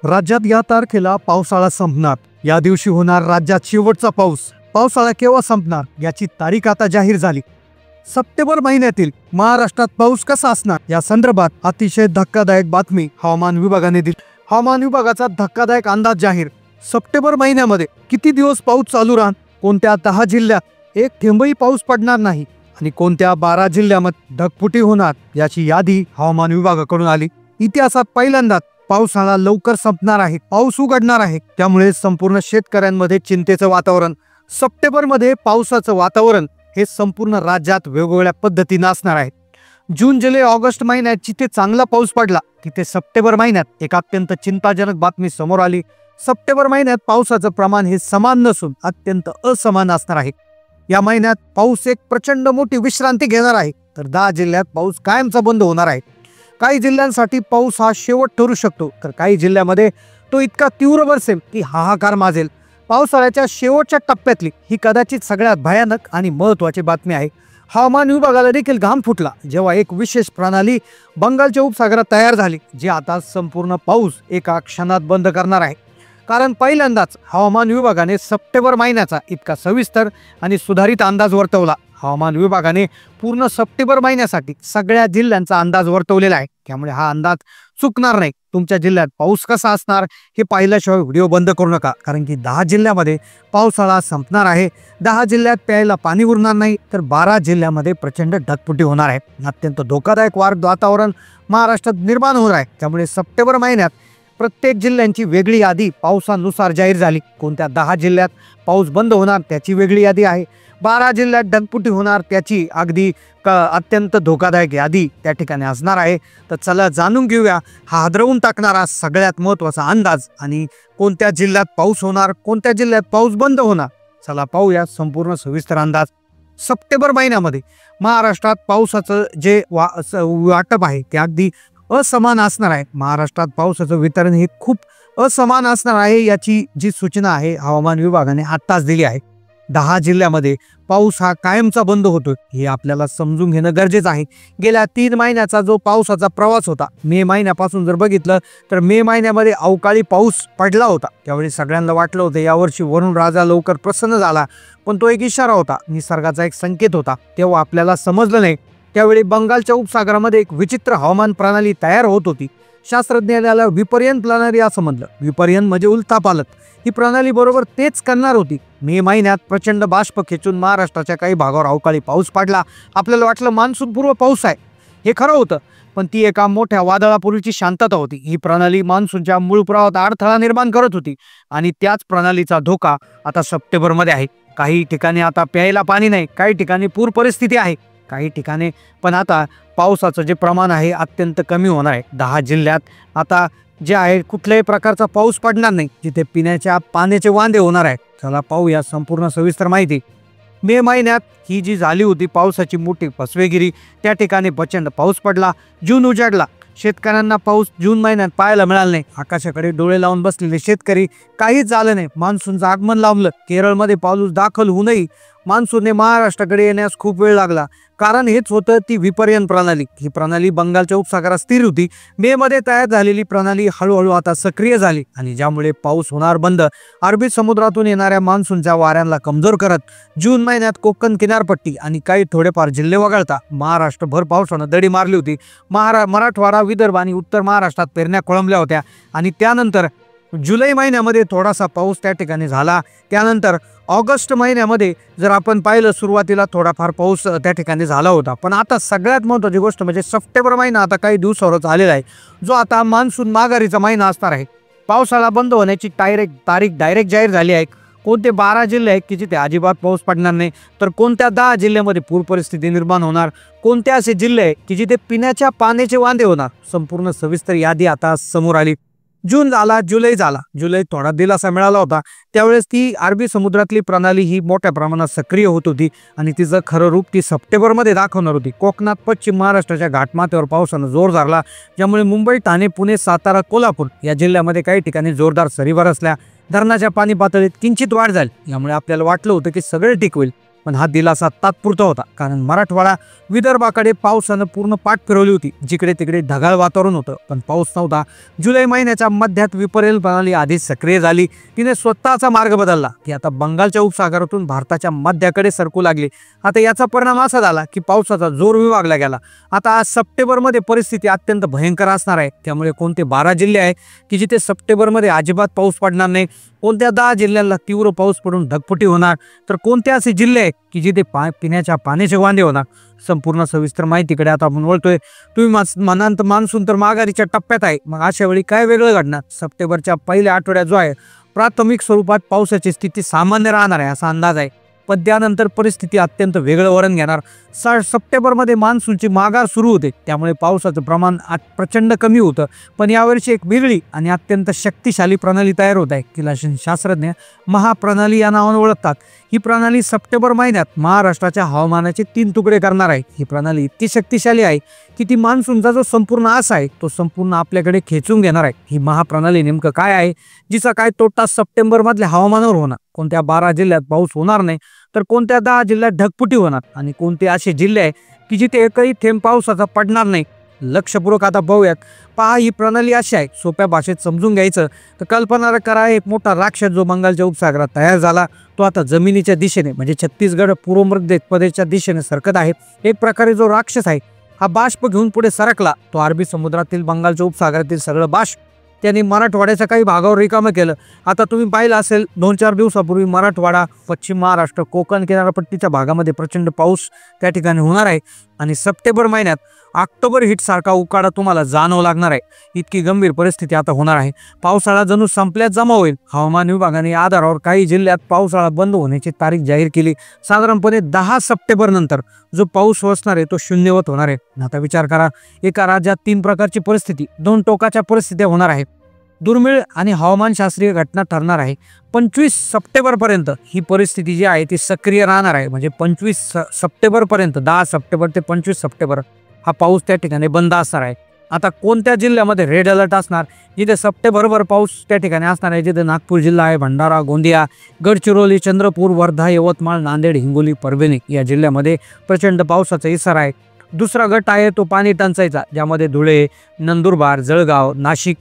राज्यात या तारखेला पावसाळा संपणार. या दिवशी होणार राज्यात शेवटचा पाऊस. पावसाळा केव्हा संपणार याची तारीख आता जाहीर झाली. सप्टेंबर महिन्यातील महाराष्ट्रात पाऊस कसा असणार या संदर्भात अतिशय धक्कादायक बातमी हवामान विभागाने दिली. हवामान विभागाचा धक्कादायक अंदाज जाहीर. सप्टेंबर महिन्यामध्ये किती दिवस पाऊस चालू राहणार, कोणत्या 10 जिल्ह्यात एक थेंबही पाऊस पडणार नाही आणि कोणत्या 12 जिल्ह्यामध्ये ढगफुटी होणार याची यादी हवामान विभागाकडून आली. इतिहासात पहिल्यांदाच पावसाळा लवकर संपणार आहे, पाऊस उघडणार आहे. त्यामुळे संपूर्ण शेतकऱ्यांमध्ये चिंतेचं वातावरण. सप्टेंबरमध्ये पावसाचं वातावरण हे संपूर्ण राज्यात वेगवेगळ्या पद्धतीने असणार आहे. जून, जुलै, ऑगस्ट महिन्यात जिथे चांगला पाऊस पडला तिथे सप्टेंबर महिन्यात एक अत्यंत चिंताजनक बातमी समोर आली. सप्टेंबर महिन्यात पावसाचं प्रमाण हे समान नसून अत्यंत असमान असणार आहे. या महिन्यात पाऊस एक प्रचंड मोठी विश्रांती घेणार आहे, तर 10 जिल्ह्यात पाऊस कायमचा बंद होणार आहे. काही जिल्ह्यांसाठी पाऊस हा शेवट ठरू शकतो, तर काही जिल्ह्यामध्ये तो इतका तीव्र बरसेल की हाहाकार माजेल. पावसाळ्याच्या शेवटच्या टप्प्यातली ही कदाचित सगळ्यात भयानक आणि महत्त्वाची बातमी आहे. हवामान विभागाला देखील घाम फुटला जेव्हा एक विशेष प्रणाली बंगालच्या उपसागरात तयार झाली, जी आता संपूर्ण पाऊस एका क्षणात बंद करणार आहे. कारण पहिल्यांदाच हवामान विभागाने सप्टेंबर महिन्याचा इतका सविस्तर आणि सुधारित अंदाज वर्तवला. हवामान विभागाने पूर्ण सप्टेंबर महिन्यासाठी सगळ्या जिल्ह्यांचा अंदाज वर्तवलेला आहे. त्यामुळे हा अंदाज चुकणार नाही. तुमच्या जिल्ह्यात पाऊस कसा असणार हे पाहिल्याशिवाय व्हिडिओ बंद करू नका, कारण की 10 जिल्ह्यामध्ये पावसाळा संपणार आहे. 10 जिल्ह्यात प्यायला पाणी उरणार नाही, तर 12 जिल्ह्यामध्ये प्रचंड ढगफुटी होणार आहे. अत्यंत धोकादायक वातावरण महाराष्ट्रात निर्माण होणार आहे. त्यामुळे सप्टेंबर महिन्यात प्रत्येक जिल्ह्यांची वेगळी यादी पावसानुसार जाहीर झाली. कोणत्या 10 जिल्ह्यात पाऊस बंद होणार त्याची वेगळी यादी आहे. 12 जिल्ह्यात ढगफुटी होणार त्याची अगदी अत्यंत धोकादायक यादी त्या ठिकाणी असणार आहे. तर चला जाणून घेऊया हा हादरवून टाकणारा सगळ्यात महत्त्वाचा अंदाज आणि कोणत्या जिल्ह्यात पाऊस होणार, कोणत्या जिल्ह्यात पाऊस बंद होणार. चला पाहूया संपूर्ण सविस्तर अंदाज. सप्टेंबर महिन्यामध्ये महाराष्ट्रात पावसाचं जे वाटप आहे ते अगदी असमान असणार आहे. महाराष्ट्रात पावसाचं वितरण हे खूप असमान असणार आहे, याची जी सूचना आहे हवामान विभागाने आत्ताच दिली आहे. 10 जिल्ह्यामध्ये पाऊस हा कायमचा बंद होतोय हे आपल्याला समजून घेणं गरजेचं आहे. गेल्या 3 महिन्याचा जो पावसाचा प्रवास होता, मे महिन्यापासून जर बघितलं तर मे महिन्यामध्ये अवकाळी पाऊस पडला होता. त्यावेळी सगळ्यांना वाटलं होतं यावर्षी वरुण राजा लवकर प्रसन्न झाला, पण तो एक इशारा होता, निसर्गाचा एक संकेत होता. तेव्हा आपल्याला समजलं नाही. त्यावेळी बंगालच्या उपसागरामध्ये एक विचित्र हवामान प्रणाली तयार होत होती. शास्त्रज्ञाला विपर्यंत प्रणाली असं म्हणलं. विपर्यंत म्हणजे उलथापालथ. ही प्रणाली बरोबर तेच करणार होती. मे महिन्यात प्रचंड बाष्प खेचून महाराष्ट्राच्या काही भागावर अवकाळी पाऊस पडला. आपल्याला वाटलं मान्सून पूर्व पाऊस आहे. हे खरं होतं, पण ती एका मोठ्या वादळापूर्वीची शांतता होती. ही प्रणाली मान्सूनच्या मूळ प्रवाहात अडथळा निर्माण करत होती आणि त्याच प्रणालीचा धोका आता सप्टेंबरमध्ये आहे. काही ठिकाणी आता प्यायला पाणी नाही, काही ठिकाणी पूर परिस्थिती आहे, काही ठिकाणी पण आता पावसाचं जे प्रमाण आहे अत्यंत कमी होणार आहे. 10 जिल्ह्यात आता जे आहे कुठल्याही प्रकारचा पाऊस पडणार नाही, जिथे पिण्याच्या पाण्याचे वांदे होणार आहेत. चला पाहूया संपूर्ण सविस्तर माहिती. मे महिन्यात ही जी झाली होती पावसाची मोठी फसवेगिरी, त्या ठिकाणी प्रचंड पाऊस पडला. जून उजाडला. शेतकऱ्यांना पाऊस जून महिन्यात पाहायला मिळाला नाही. आकाशाकडे डोळे लावून बसलेले शेतकरी, काहीच झालं नाही. मान्सूनचं आगमन लावलं. केरळमध्ये पाऊस दाखल होऊनही मान्सूनने महाराष्ट्राकडे येण्यास खूप वेळ लागला. कारण हेच होतं ती विपर्यंत प्रणाली. ही प्रणाली बंगालच्या उपसागरात स्थिर होती. मे मध्ये तयार झालेली प्रणाली हळूहळू आता सक्रिय झाली आणि ज्यामुळे पाऊस होणार बंद. अरबी समुद्रातून येणाऱ्या मान्सूनच्या वाऱ्यांना कमजोर करत जून महिन्यात कोकण किनारपट्टी आणि काही थोडेफार जिल्हे वगळता महाराष्ट्रभर पावसानं दडी मारली होती. मराठवाडा, विदर्भ आणि उत्तर महाराष्ट्रात पेरण्या खोळंबल्या होत्या आणि त्यानंतर जुलै महिन्यामध्ये थोडासा पाऊस त्या ठिकाणी झाला. त्यानंतर ऑगस्ट महिन्यामध्ये जर आपण पाहिलं सुरुवातीला थोडाफार पाऊस त्या ठिकाणी झाला होता. पण आता सगळ्यात महत्त्वाची गोष्ट म्हणजे सप्टेंबर महिना आता काही दिवसावरच आलेला आहे, जो आता मान्सून माघारीचा महिना असणार आहे. पावसाळा बंद होण्याची तारीख डायरेक्ट जाहीर झाली आहे. कोणते 12 जिल्हे आहेत की जिथे अजिबात पाऊस पडणार नाही, तर कोणत्या 10 जिल्ह्यामध्ये पूर परिस्थिती निर्माण होणार, कोणते असे जिल्हे आहेत की जिथे पिण्याच्या पाण्याचे वांदे होणार. संपूर्ण सविस्तर यादी आता समोर आली. जून झाला, जुलै झाला. जुलै थोडा दिलासा मिळाला होता. त्यावेळेस ती अरबी समुद्रातली प्रणाली ही मोठ्या प्रमाणात सक्रिय होत होती आणि तिचं खरं रूप ती सप्टेंबरमध्ये दाखवणार होती. कोकणात, पश्चिम महाराष्ट्राच्या घाटमाथ्यावर पावसानं जोर धरला, ज्यामुळे मुंबई, ठाणे, पुणे, सातारा, कोल्हापूर या जिल्ह्यामध्ये काही ठिकाणी जोरदार सरी बरसल्या. धरणाच्या पाणी पातळीत किंचित वाढ झाली. यामुळे आपल्याला वाटलं होतं की सगळे ठीक होईल. पण हा दिलासा तात्पुरता होता, कारण मराठवाडा विदर्भाकडे पावसानं पूर्ण पाठ फिरवली होती. जिकडे तिकडे ढगाळ वातावरण होतं, पण पाऊस नव्हता. जुलै महिन्याच्या मध्यात विपर्यय प्रणाली आधीच सक्रिय झाली. तिने स्वतःचा मार्ग बदलला. ती आता बंगालच्या उपसागरातून भारताच्या मध्याकडे सरकू लागली. आता याचा परिणाम असा झाला की पावसाचा जोर विभागला गेला. आता आज सप्टेंबरमध्ये परिस्थिती अत्यंत भयंकर असणार आहे. त्यामुळे कोणते 12 जिल्हे आहे की जिथे सप्टेंबरमध्ये अजिबात पाऊस पडणार नाही, कोणत्या 10 जिल्ह्यांना तीव्र पाऊस पडून ढगफुटी होणार, तर कोणते असे जिल्हे आहेत की जिथे पिण्याच्या पाण्याचे वांदे होणार. संपूर्ण सविस्तर माहितीकडे आता आपण वळतोय. तुम्ही म्हणाल मान्सून तर माघारीच्या टप्प्यात आहे. मग अशा वेळी काय वेगळं घडणार? सप्टेंबरच्या पहिल्या आठवड्यात जो आहे प्राथमिक स्वरूपात पावसाची स्थिती सामान्य राहणार आहे असा अंदाज आहे. पण त्यानंतर परिस्थिती अत्यंत वेगळं वळण घेणार. सप्टेंबरमध्ये मान्सूनची माघार सुरू होते, त्यामुळे पावसाचं प्रमाण प्रचंड कमी होतं. पण यावर्षी एक वेगळी आणि अत्यंत शक्तिशाली प्रणाली तयार होत आहे, तिला शास्त्रज्ञ महाप्रणाली या नावाने ओळखतात. ही प्रणाली सप्टेंबर महिन्यात महाराष्ट्राच्या हवामानाचे 3 तुकडे करणार आहे. ही प्रणाली इतकी शक्तिशाली आहे की ती मान्सूनचा जो संपूर्ण आस आहे तो संपूर्ण आपल्याकडे खेचून घेणार आहे. ही महाप्रणाली नेमकं काय आहे, जिचा काय तोटा सप्टेंबर मधल्या हवामानावर होणार, कोणत्या 12 जिल्ह्यात पाऊस होणार नाही, तर कोणत्या 10 जिल्ह्यात ढगफुटी होणार, आणि कोणते असे जिल्हे आहे की जिथे एकही थेंब पावसाचा पडणार नाही. लक्षपूर्वक आता पाहूयात. पहा, ही प्रणाली अशी आहे, सोप्या भाषेत समजून घ्यायचं तर कल्पना करा, एक मोठा राक्षस जो बंगालच्या उपसागरात तयार झाला तो आता जमिनीच्या दिशेने म्हणजे छत्तीसगड पूर्व मध्य प्रदेशच्या दिशेने सरकत आहे. एक प्रकारे जो राक्षस आहे हा बाष्प घेऊन पुढे सरकला. तो अरबी समुद्रातील बंगालच्या उपसागरातील सगळं बाष्प त्यांनी मराठवाड्याच्या काही भागावर रिकामं केलं. आता तुम्ही पाहिलं असेल 2-4 दिवसापूर्वी मराठवाडा, पश्चिम महाराष्ट्र, कोकण किनारपट्टीच्या भागामध्ये प्रचंड पाऊस त्या ठिकाणी होणार आहे. आणि सप्टेंबर महिन्यात ऑक्टोबर हिट सारखा उकाडा तुम्हाला जाणवू लागणार आहे. इतकी गंभीर परिस्थिती आता होणार आहे. पावसाळा जणू संपल्यात जमा होईल. हवामान विभागाने या आधारावर काही जिल्ह्यात पावसाळा बंद होण्याची तारीख जाहीर केली. साधारणपणे 10 सप्टेंबर नंतर जो पाऊस असणार आहे तो शून्यवत होणार आहे. आता विचार करा, एका राज्यात 3 प्रकारची परिस्थिती, 2 टोकाच्या परिस्थित्या होणार आहे. दुर्मिळ आणि हवामानशास्त्रीय घटना ठरणार आहे. 25 सप्टेंबरपर्यंत ही परिस्थिती जी आहे ती सक्रिय राहणार आहे. म्हणजे 25 सप्टेंबरपर्यंत, 10 सप्टेंबर ते 25 सप्टेंबर हा पाऊस त्या ठिकाणी बंद असणार आहे. आता कोणत्या जिल्ह्यामध्ये रेड अलर्ट असणार, जिथे सप्टेंबरभर पाऊस त्या ठिकाणी असणार आहे, जिथे नागपूर जिल्हा आहे, भंडारा, गोंदिया, गडचिरोली, चंद्रपूर, वर्धा, यवतमाळ, नांदेड, हिंगोली, परभणी या जिल्ह्यामध्ये प्रचंड पावसाचा इशारा आहे. दुसरा गट आहे तो पाणी टंचाईचा, ज्यामध्ये धुळे, नंदुरबार, जळगाव, नाशिक,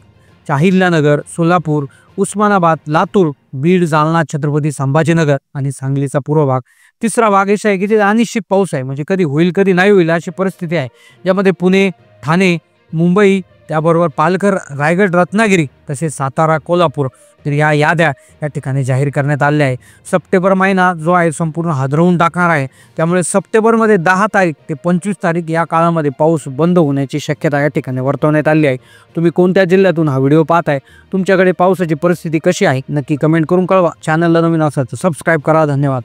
अहिल्यानगर, सोलापूर, उस्मानाबाद, लातूर, बीड, जालना, छत्रपती संभाजीनगर आणि सांगलीचा पूर्व भाग. तिसरा भाग असा आहे की तिथे अनिश्चित पाऊस आहे, म्हणजे कधी होईल कधी नाही होईल अशी परिस्थिती आहे, ज्यामध्ये पुणे, ठाणे, मुंबई, त्याबरोबर पालघर, रायगड, रत्नागिरी तसेच सातारा, कोल्हापूर तर या याद्या या ठिकाणी जाहीर करण्यात आल्या आहे. सप्टेंबर महिना जो आहे संपूर्ण हादरवून टाकणार आहे. त्यामुळे सप्टेंबरमध्ये 10 तारीख ते 25 तारीख या काळामध्ये पाऊस बंद होण्याची शक्यता या ठिकाणी वर्तवण्यात आली आहे. तुम्ही कोणत्या जिल्ह्यातून हा व्हिडिओ पाहताय, तुमच्याकडे पावसाची परिस्थिती कशी आहे नक्की कमेंट करून कळवा. चॅनलला नवीन असाल तर सबस्क्राईब करा. धन्यवाद.